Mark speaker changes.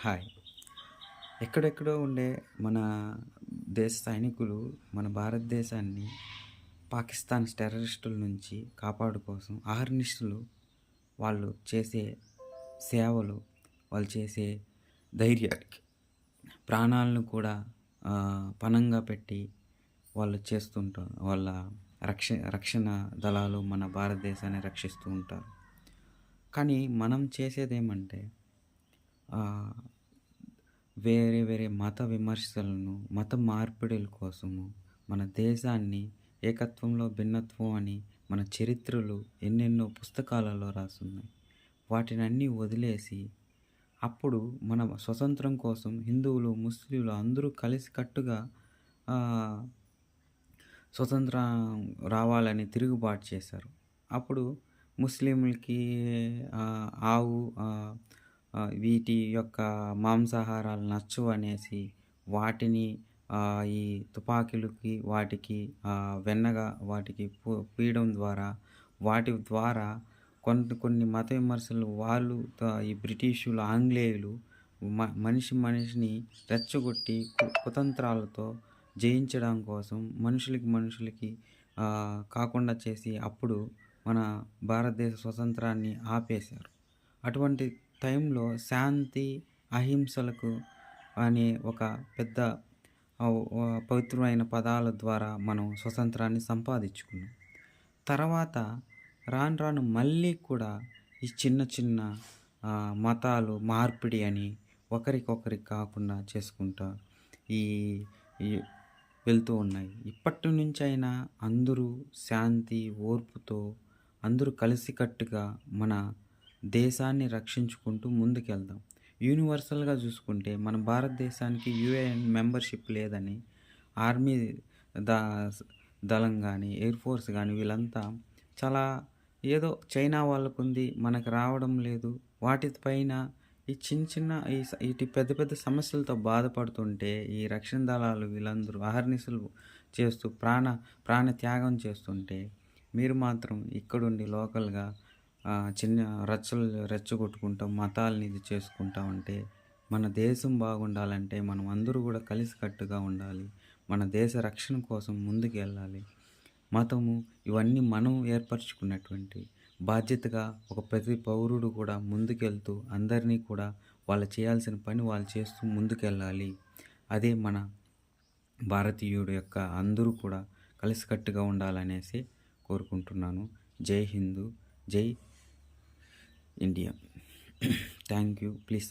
Speaker 1: Hi. ఎక్కడెక్కడో ఉండే మన దేశ సైనికులు మన భారతదేశాన్ని పాకిస్తాన్ టెర్రరిస్టుల నుంచి కోసం అహర్నిశలు వాళ్ళు చేసే సేవలు, వాళ్ళు చేసే ధైర్యానికి ప్రాణాలను కూడా పణంగా పెట్టి వాళ్ళు చేస్తుంటారు. వాళ్ళ రక్షణ దళాలు మన భారతదేశాన్ని రక్షిస్తూ ఉంటారు. కానీ మనం చేసేదేమంటే ఆహ్, వేరే వేరే మత విమర్శలను, మత మార్పిడుల కోసము మన దేశాన్ని ఏకత్వంలో భిన్నత్వం అని మన చరిత్రలు ఎన్నెన్నో పుస్తకాలలో రాసున్నాయి. వాటినన్నీ వదిలేసి అప్పుడు మన స్వతంత్రం కోసం హిందువులు, ముస్లింలు అందరూ కలిసికట్టుగా ఆహ్, స్వతంత్రం రావాలని తిరుగుబాటు చేశారు. అప్పుడు ముస్లింలకి ఆవు వీటి యొక్క మాంసాహారాలు నచ్చవనేసి వాటిని ఈ తుపాకీలకి వాటికి వెన్నగా వాటికి పూయడం ద్వారా వాటి ద్వారా కొన్ని మత విమర్శలు వాళ్ళు ఈ బ్రిటిషులు, ఆంగ్లేయులు మనిషిని రెచ్చగొట్టి కుతంత్రాలతో జయించడం కోసం మనుషులకి కాకుండా చేసి అప్పుడు మన భారతదేశ స్వతంత్రాన్ని ఆపేశారు. అటువంటి టైంలో శాంతి, అహింసలకు అనే ఒక పెద్ద పవిత్రమైన పదాల ద్వారా మనం స్వతంత్రాన్ని సంపాదించుకున్నాం. తర్వాత రాను రాను మళ్ళీ కూడా ఈ చిన్న చిన్న మతాలు మార్పిడి అని ఒకరికొకరికి కాకుండా చేసుకుంటా ఈ ఈ వెళ్తూ ఉన్నాయి. ఇప్పటి నుంచైనా అందరూ శాంతి, ఓర్పుతో అందరూ కలిసికట్టుగా మన దేశాన్ని రక్షించుకుంటూ ముందుకెళ్దాం. యూనివర్సల్‌గా చూసుకుంటే మన భారతదేశానికి యూఏఎన్ మెంబర్‌షిప్ లేదని ఆర్మీ ద దళం గానీ, ఎయిర్ ఫోర్స్ గానీ వీళ్ళంతా చాలా ఏదో చైనా వాళ్ళకుంది మనకు రావడం లేదు. వాటిపైన ఈ చిన్న చిన్న ఈటి పెద్ద పెద్ద సమస్యలతో బాధపడుతుంటే ఈ రక్షణ దళాలు వీళ్ళందరూ అహర్నిశలు చేస్తూ ప్రాణ త్యాగం చేస్తుంటే మీరు మాత్రం ఇక్కడుండి లోకల్‌గా చిన్న రెచ్చగొట్టుకుంటాం మతాలని ఇది చేసుకుంటా ఉంటే మన దేశం బాగుండాలంటే మనం అందరూ కూడా కలిసికట్టుగా ఉండాలి. మన దేశ రక్షణ కోసం ముందుకెళ్ళాలి. మతము ఇవన్నీ మనం ఏర్పరచుకున్నటువంటి బాధ్యతగా ఒక ప్రతి పౌరుడు కూడా ముందుకెళ్తూ అందరినీ కూడా వాళ్ళు చేయాల్సిన పని వాళ్ళు చేస్తూ ముందుకెళ్ళాలి. అదే మన భారతీయుడు యొక్క అందరూ కూడా కలిసికట్టుగా ఉండాలనేసి కోరుకుంటున్నాను. జై హిందూ, జై ఇండియా. Thank you. ప్లీజ్